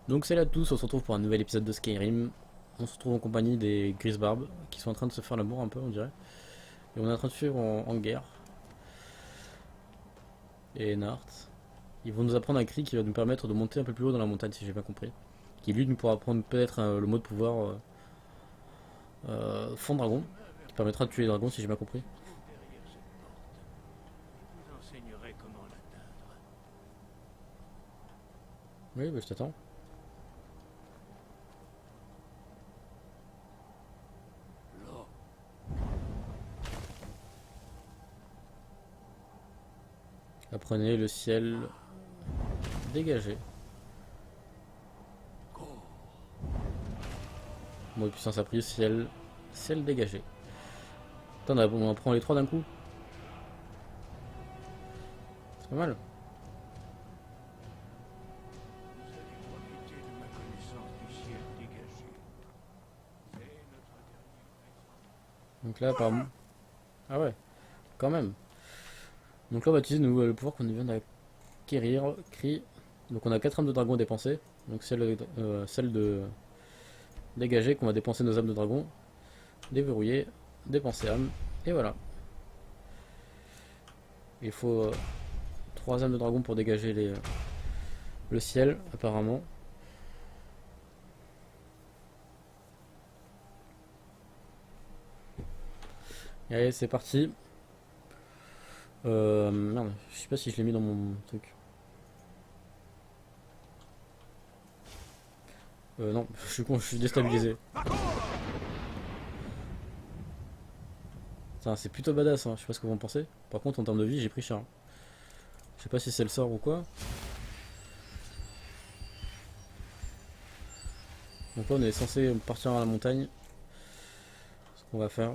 Donc salut à tous, on se retrouve pour un nouvel épisode de Skyrim. On se retrouve en compagnie des Grisbarbes qui sont en train de se faire l'amour un peu on dirait. Et on est en train de suivre en guerre. Et Nart. Ils vont nous apprendre un cri qui va nous permettre de monter un peu plus haut dans la montagne si j'ai bien compris. Qui lui nous pourra apprendre peut-être le mot de pouvoir fond dragon. Qui permettra de tuer les dragons si j'ai bien compris. Vous derrière cette porte. Je vous enseignerai comment l'atteindre. Oui, bah, je t'attends. Là. Apprenez le ciel dégagé. Mot de puissance appris, ciel dégagé. Attends, on apprend les trois d'un coup. C'est pas mal. Vous allez profiter de ma connaissance du ciel dégagé. C'est notre dernier maître. Donc là apparemment. Ah ouais, quand même. Donc là on va utiliser le pouvoir qu'on vient d'acquérir, cri. Donc on a 4 âmes de dragon dépensées. Donc celle de dégager qu'on va dépenser nos âmes de dragon. Déverrouiller, dépenser âmes. Et voilà. Il faut 3 âmes de dragon pour dégager le ciel apparemment. Et allez c'est parti. Merde, je sais pas si je l'ai mis dans mon truc. Non, je suis con, je suis déstabilisé. C'est plutôt badass, hein. Je sais pas ce que vous en pensez. Par contre, en termes de vie, j'ai pris cher. Je sais pas si c'est le sort ou quoi. Donc là, on est censé partir à la montagne. Ce qu'on va faire.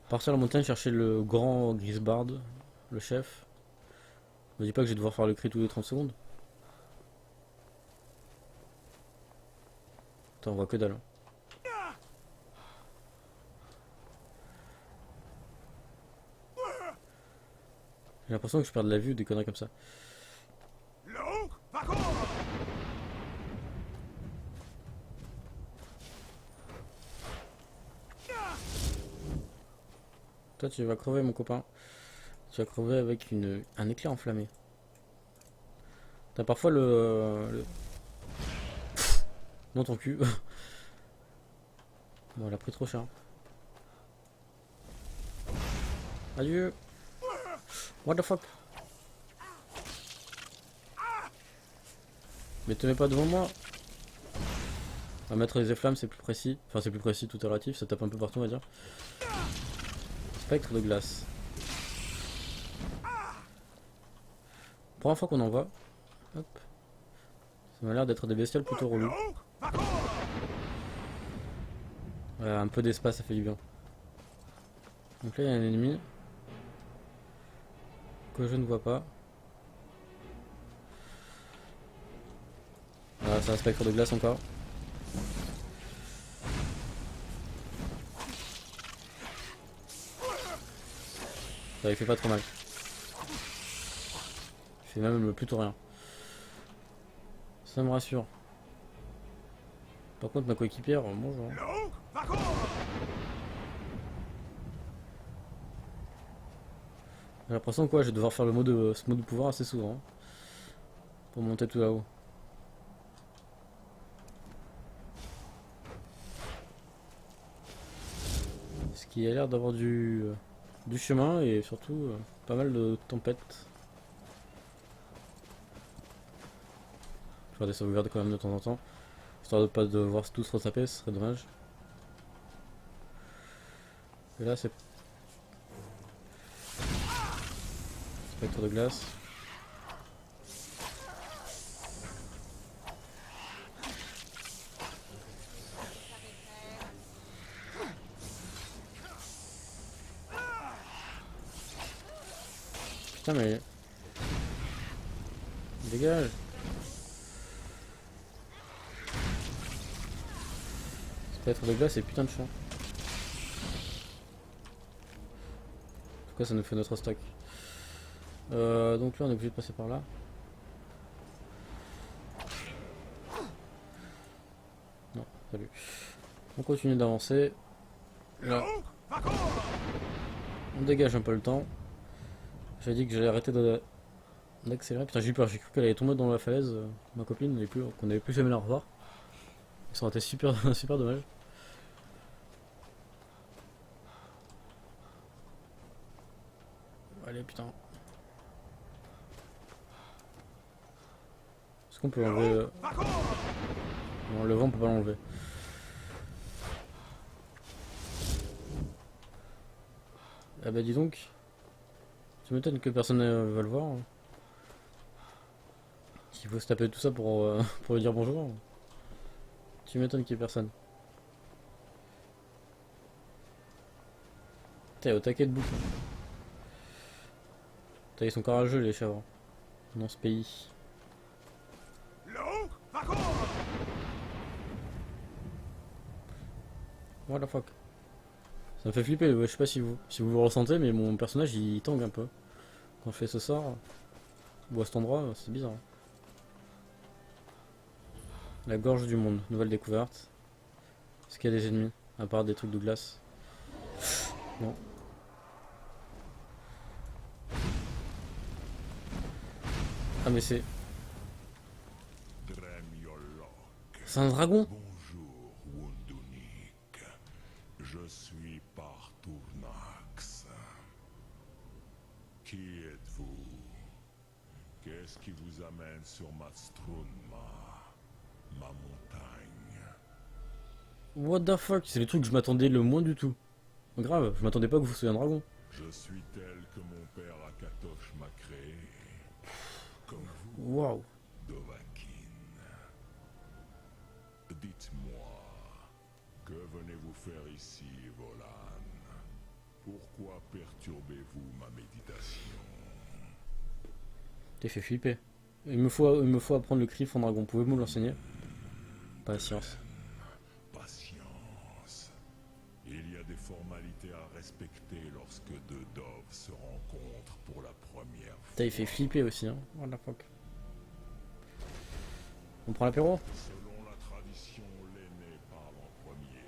Partir à la montagne, chercher le grand Grisbard, le chef. Me dis pas que je vais devoir faire le cri tous les 30 secondes. Attends, on voit que dalle, hein. J'ai l'impression que je perds de la vue ou des conneries comme ça. Toi, tu vas crever, mon copain. Tu vas crever avec un éclair enflammé. T'as parfois dans ton cul. Bon, elle a pris trop cher. Adieu. What the fuck? Mais te mets pas devant moi. On va mettre les efflammes, c'est plus précis. Enfin, c'est plus précis, tout est relatif. Ça tape un peu partout, on va dire. Spectre de glace. Première fois qu'on en voit. Hop. Ça m'a l'air d'être des bestioles plutôt reloues. Ouais, un peu d'espace, ça fait du bien. Donc là, il y a un ennemi que je ne vois pas. Voilà, c'est un spectre de glace encore. Ça il fait pas trop mal. Il fait même plutôt rien. Ça me rassure. Par contre, ma coéquipière, bonjour. J'ai l'impression que je vais devoir faire ce mode de pouvoir assez souvent, hein, pour monter tout là-haut. Ce qui a l'air d'avoir du chemin et surtout pas mal de tempêtes. Je vais faire des sauvegardes quand même de temps en temps, histoire de pas devoir tout se retaper, ce serait dommage. Et là c'est spectre de glace. Putain mais... Dégage. Spectre de glace et putain de champ. En tout cas ça nous fait notre stock. Donc là on est obligé de passer par là. Salut. On continue d'avancer. Là, on dégage un peu le temps. J'ai dit que j'allais arrêter d'accélérer. Putain, j'ai eu peur, j'ai cru qu'elle allait tomber dans la falaise. Ma copine, qu'on n'avait plus jamais la revoir. Ça aurait été super, super dommage. Allez, putain. Est-ce qu'on peut enlever... Non, le vent, on peut pas l'enlever. Ah bah dis donc. Tu m'étonnes que personne va le voir. Qu'il faut se taper tout ça pour lui dire bonjour. Tu m'étonnes qu'il y ait personne. T'es au taquet de bouc. Ils sont courageux les chèvres. Dans ce pays. What the fuck. Ça me fait flipper, je sais pas si vous le ressentez, mais mon personnage il tangue un peu. Quand je fais ce sort, ou à cet endroit, c'est bizarre. La gorge du monde, nouvelle découverte. Est-ce qu'il y a des ennemis, à part des trucs de glace? Non. Ah mais c'est un dragon. Bonjour, Wundunik. Je suis Partournax. Qui êtes-vous? Qu'est-ce qui vous amène sur Matstrunma, ma montagne? What the fuck, c'est le truc que je m'attendais le moins du tout. Grave, je m'attendais pas que vous soyez un dragon. Je suis tel que mon père Akatosh m'a créé. Comme vous, Waouh. Dovahkiin. Dites-moi, que venez-vous faire ici, Volan? Pourquoi perturbez-vous ma méditation? T'es fait flipper. Il me faut apprendre le cri fond dragon. Pouvez-vous me l'enseigner? Patience. Patience. Il y a des formalités à respecter lorsque deux doves se rencontrent pour la première fois. Putain, il fait flipper aussi, hein. What the fuck. On prend l'apéro? Selon la tradition, l'aîné parle en premier.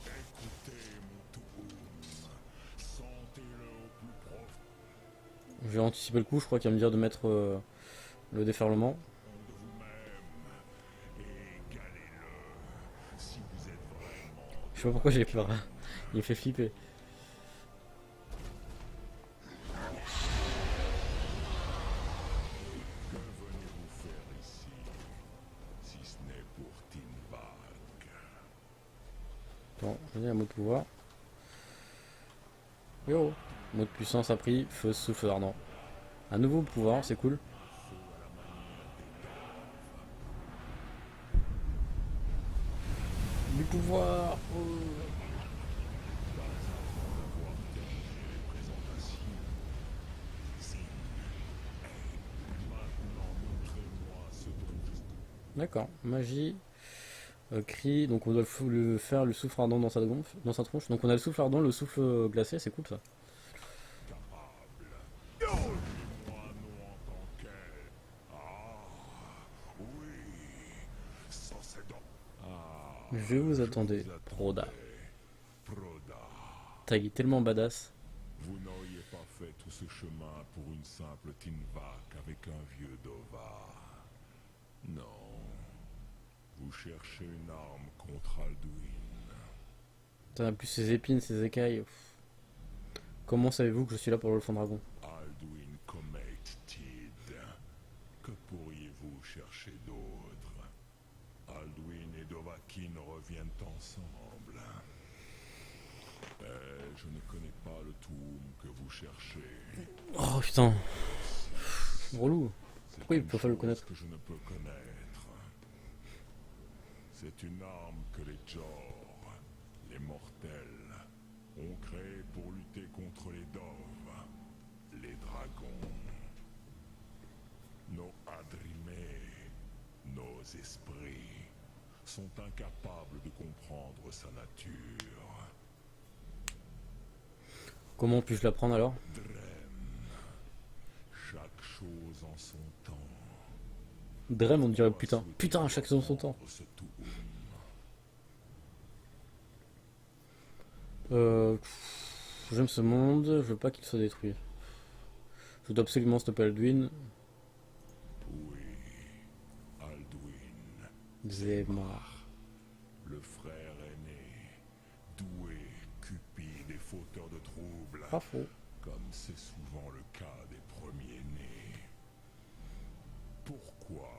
Écoutez mon Touhoum. Sentez-le au plus profond Je vais anticiper le coup, je crois qu'il va me dire de mettre le déferlement. de vous-même. Égalez-le. Si vous êtes vraiment... Je sais pas pourquoi j'ai peur. Il me fait flipper. Que venez-vous faire ici, si ce n'est pour Tinbag? Bon, je vais un mot de pouvoir. Yo. Mot de puissance appris, feu, souffle ardent. Un nouveau pouvoir, c'est cool. Du pouvoir. Oh. D'accord, magie, cri, donc on doit faire le souffle ardent dans sa tronche. Donc on a le souffle ardent, le souffle glacé, c'est cool ça. Moi non en tant qu'elle. Ah, oui. Sans ses dents. Ah, Je vous attendais, Proda. Proda. T'as tellement badass. Vous n'auriez pas fait tout ce chemin pour une simple Tinvak avec un vieux Dova. Non. Vous cherchez une arme contre Alduin. T'en as plus ses épines, ses écailles. Pff. Comment savez-vous que je suis là pour le fond dragon? Alduin Comet Tid. Que pourriez-vous chercher d'autre? Alduin et Dovahkiin reviennent ensemble. Mais je ne connais pas le Touhoum que vous cherchez. Oh putain, relou. C'est Pourquoi il une peut pas le chose connaître? que je ne peux connaître. C'est une arme que les Jor, les mortels, ont créée pour lutter contre les Dov, les dragons. Nos Adrimés, nos esprits, sont incapables de comprendre sa nature. Comment puis-je l'apprendre alors? Drem, chaque chose en son temps. Drem, on dirait putain. Putain, à chaque chose son temps. Ce Touhoum. J'aime ce monde, je veux pas qu'il soit détruit. Je dois absolument stopper Alduin. Oui, Alduin, Zemar. le frère aîné, doué, cupide et fauteur de troubles, Pas faux. comme c'est souvent le cas des premiers-nés. Pourquoi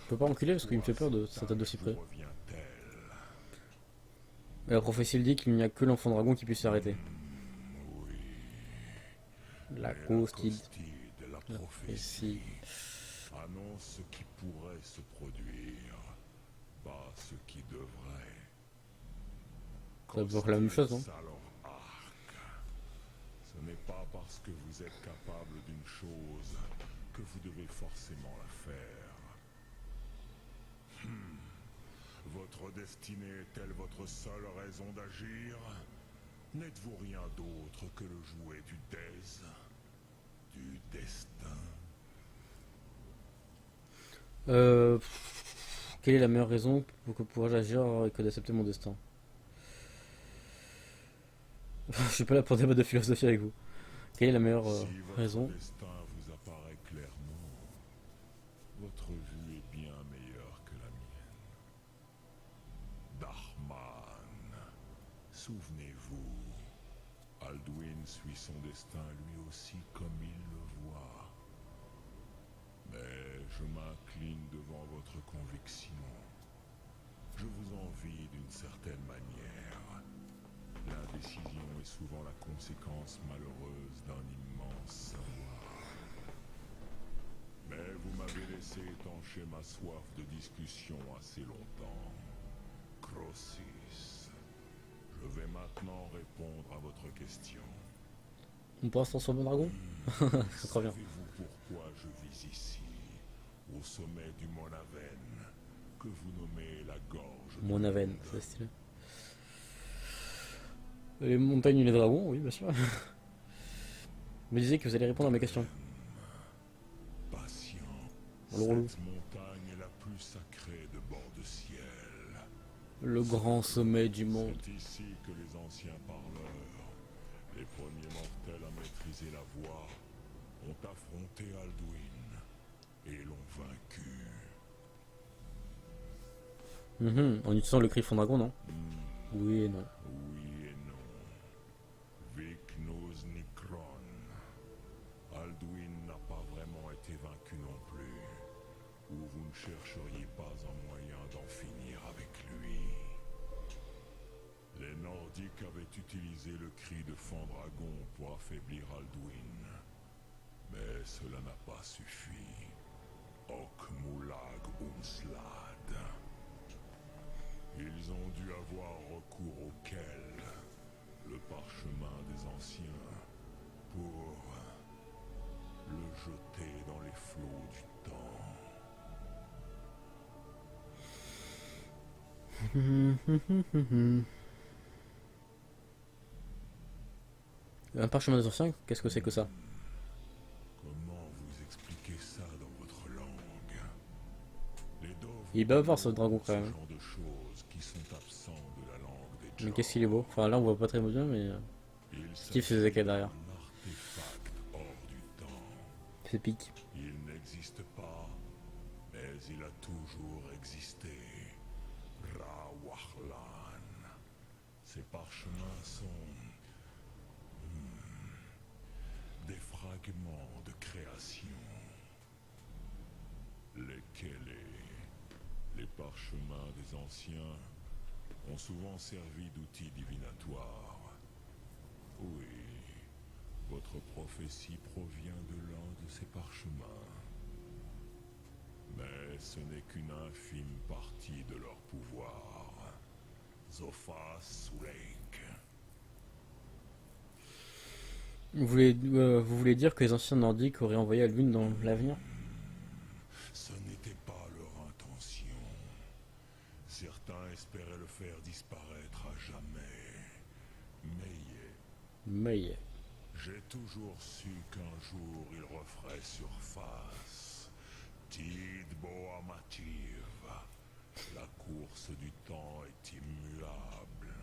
Je peux pas enculer parce qu'il me fait peur de sa tête de cyprès. revient-elle? Et la prophétie le dit qu'il n'y a que l'enfant dragon qui puisse s'arrêter. Oui, La mais costide. la La prophétie prophétie. annonce ce qui pourrait se produire, pas ce qui devrait. Ça doit être la même chose, non? Alors, arc. Ce n'est pas parce que vous êtes capable d'une chose que vous devez forcément la faire. Votre destinée est-elle votre seule raison d'agir? N'êtes-vous rien d'autre que le jouet du destin? Quelle est la meilleure raison pour que pourrais-je agir et que d'accepter mon destin? Je suis pas là pour débattre de philosophie avec vous. Quelle est la meilleure Si votre raison? destin vous apparaît clairement, votre vue est bien meilleure que la mienne. Darman, souvenez-vous, Alduin suit son destin lui aussi comme il le voit. Mais je m'incline devant votre conviction. Je vous envie d'une certaine manière. L'indécision est souvent la conséquence malheureuse d'un immense savoir. Mais vous m'avez laissé étancher ma soif de discussion assez longtemps. Crossis, je vais maintenant répondre à votre question. On pourra se transformer en dragon? C'est trop bien. Savez-vous pourquoi je vis ici, au sommet du Monaven, que vous nommez la gorge du Mon aven, monde? c'est stylé. Les montagnes et les dragons, oui, bien sûr. Vous me disiez que vous allez répondre à mes questions. Patient. Le relou. Cette montagne est la plus sacrée de bord de ciel. Le grand sommet du monde. C'est ici que les anciens parleurs, les premiers mortels à maîtriser la voix, ont affronté Alduin et l'ont vaincu. En utilisant le cri fond dragon, non? Oui et non. Oui et non. Vic nos Nikron. Alduin n'a pas vraiment été vaincu non plus. Ou vous ne chercheriez pas un moyen d'en finir avec lui. Les Nordiques avaient utilisé le cri de Fandragon pour affaiblir Alduin. Mais cela n'a pas suffi. Okmulag Umslad. Ils ont dû avoir recours auquel le parchemin des anciens pour le jeter dans les flots du temps. Un parchemin des anciens, qu'est-ce que c'est que ça? Comment vous expliquer ça dans votre langue? Les Dovres Il est bavard ce dragon quand ce même. genre de choses qui sont absents de la langue des Mais qu'est-ce qu'il est beau. Enfin là on voit pas très bien mais Il kiffe ses écailles derrière. Un artefact hors du temps. c'est pique. Il n'existe pas, mais il a toujours existé. Rawahlan. Ces parchemins sont des fragments de création. Lesquels les parchemins des anciens ont souvent servi d'outils divinatoires. Oui, votre prophétie provient de l'un de ces parchemins. Mais ce n'est qu'une infime partie de leur pouvoir. Zophas Suleik. Vous voulez dire que les anciens nordiques auraient envoyé Alduin dans l'avenir? Ce n'était pas leur intention. Certains espéraient le faire disparaître à jamais. Mais J'ai toujours su qu'un jour il referait surface. Tidbo Amativ. La course du temps est immuable.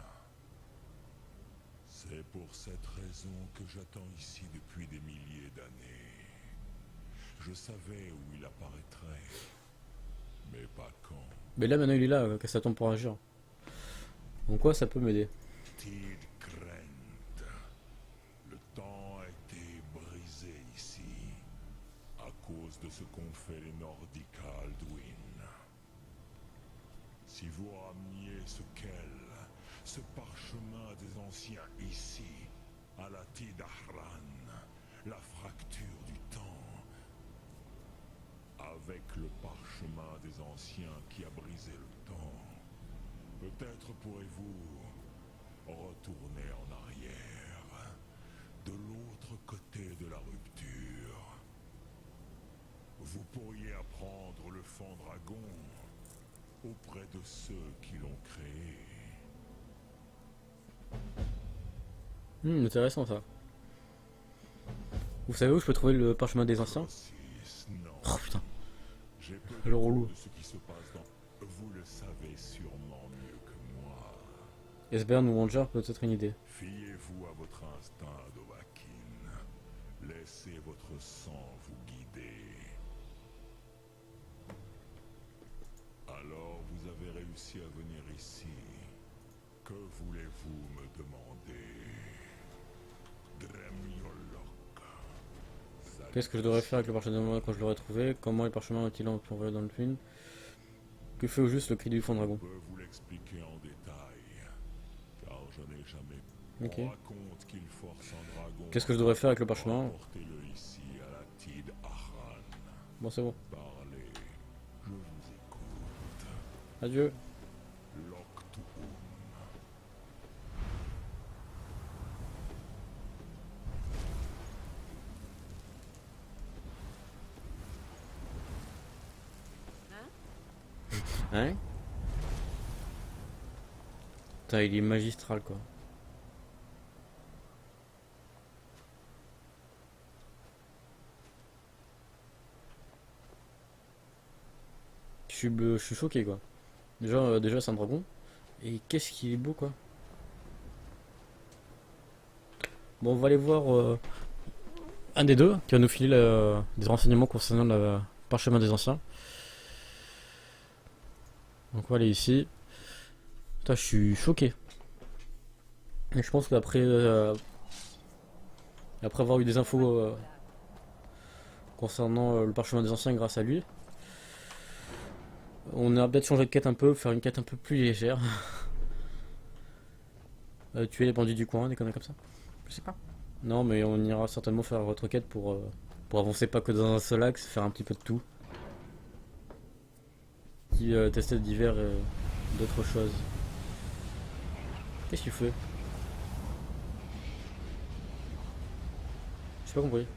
C'est pour cette raison que j'attends ici depuis des milliers d'années. Je savais où il apparaîtrait, mais pas quand. Mais là maintenant il est là, qu'est-ce que ça tombe pour agir. Donc quoi ça peut m'aider. Tid Krent. Le temps a été brisé ici, à cause de ce qu'ont fait les Nordiques à Alduin. Si vous rameniez ce parchemin des anciens ici, à la Tid Ahran, la fracture du temps, avec le parchemin des anciens qui a brisé le temps, peut-être pourrez-vous retourner en arrière, de l'autre côté de la rupture. Vous pourriez apprendre le Fandragon auprès de ceux qui l'ont créé. Intéressant ça. Vous savez où je peux trouver le parchemin des anciens? Non. Oh putain. J'ai peu Le relou. de ce qui se passe dans... Vous le savez sûrement mieux que moi. Esbern ou Ranger peut-être une idée. Fiez-vous à votre instinct, Dovahkiin. Laissez votre sang vous guider. Alors vous avez réussi à venir ici. Que voulez-vous me demander? Dremyolok. Qu'est-ce que je devrais faire avec le parchemin quand je l'aurai trouvé? Comment les parchemins ont-ils envoyé dans le film? Que fait au juste le cri du fond Je dragon? peux vous l'expliquer en détail, car je n'ai jamais... Ok. On raconte qu'il force un dragon... Qu'est-ce que je devrais faire avec le parchemin? Apportez-le ici à la Tid Ahran. Bon c'est bon. Parlez, je vous écoute. Adieu. Loktuum. Hein? Putain il est magistral quoi. Je suis choqué quoi. Déjà c'est un dragon. Et qu'est-ce qu'il est beau quoi. Bon on va aller voir un des deux qui va nous filer des renseignements concernant le parchemin des anciens. Donc on va aller ici. Putain je suis choqué. Et je pense qu'après après avoir eu des infos concernant le parchemin des anciens grâce à lui, on a peut-être changé de quête un peu, faire une quête un peu plus légère. Tuer les bandits du coin, des conneries comme ça. Je sais pas. Non, mais on ira certainement faire votre quête pour avancer pas que dans un seul axe, faire un petit peu de tout. Tester divers d'autres choses. Qu'est-ce que tu fais? J'ai pas compris.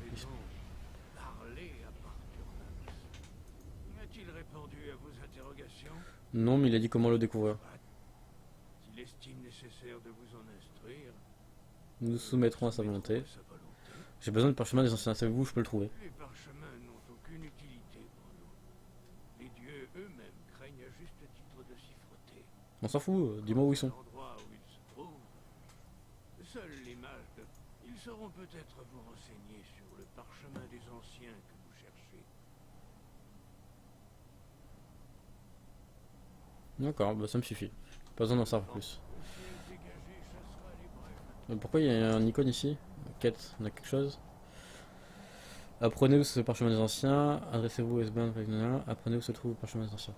Parler à Parturnus. A-t-il répondu à vos interrogations? Non, mais il a dit comment le découvrir. S'il estime nécessaire de vous en instruire, Nous nous soumettrons à sa volonté. sa volonté. J'ai besoin de parchemin des anciens, savez-vous où je peux le trouver? Les parchemins n'ont aucune utilité pour nous. Les dieux eux-mêmes craignent à juste titre de s'y frotter. On s'en fout, dis-moi où ils sont. L'endroit où ils se trouvent, seuls les mages de... Ils sauront peut-être vous renseigner sur le parchemin des anciens que vous cherchez. D'accord, bah ça me suffit. Pas besoin d'en savoir plus. Le ciel dégagé chassera les brèves. Pourquoi il y a un icône ici? Quête, on a quelque chose? Apprenez où se trouve le parchemin des anciens, adressez-vous au S-Band, apprenez où se trouve le parchemin des anciens.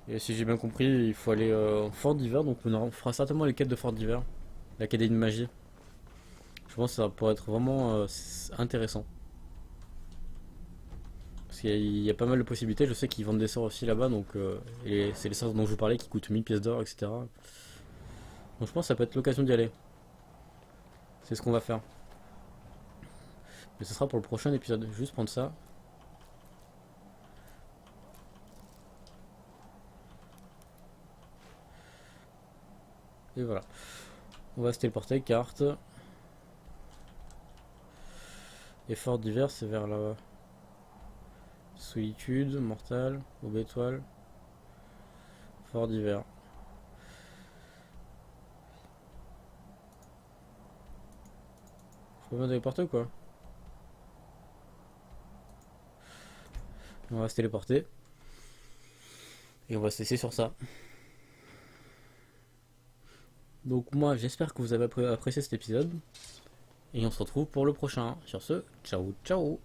Et si j'ai bien compris, il faut aller en Fort d'hiver, donc on fera certainement les quêtes de Fort d'hiver. L'Académie de magie. Je pense que ça pourrait être vraiment intéressant. Parce qu'il y a pas mal de possibilités, je sais qu'ils vendent des sorts aussi là-bas, donc et c'est les sorts dont je vous parlais qui coûtent 1000 pièces d'or, etc. Donc je pense que ça peut être l'occasion d'y aller. C'est ce qu'on va faire. Mais ce sera pour le prochain épisode. Juste prendre ça. Et voilà. On va se téléporter, carte. Effort divers, c'est vers la solitude, mortale, aube étoile. Fort divers. Faut bien téléporter ou quoi? On va se téléporter. Et on va se laisser sur ça. Donc moi j'espère que vous avez apprécié cet épisode. Et on se retrouve pour le prochain. Sur ce, ciao ciao.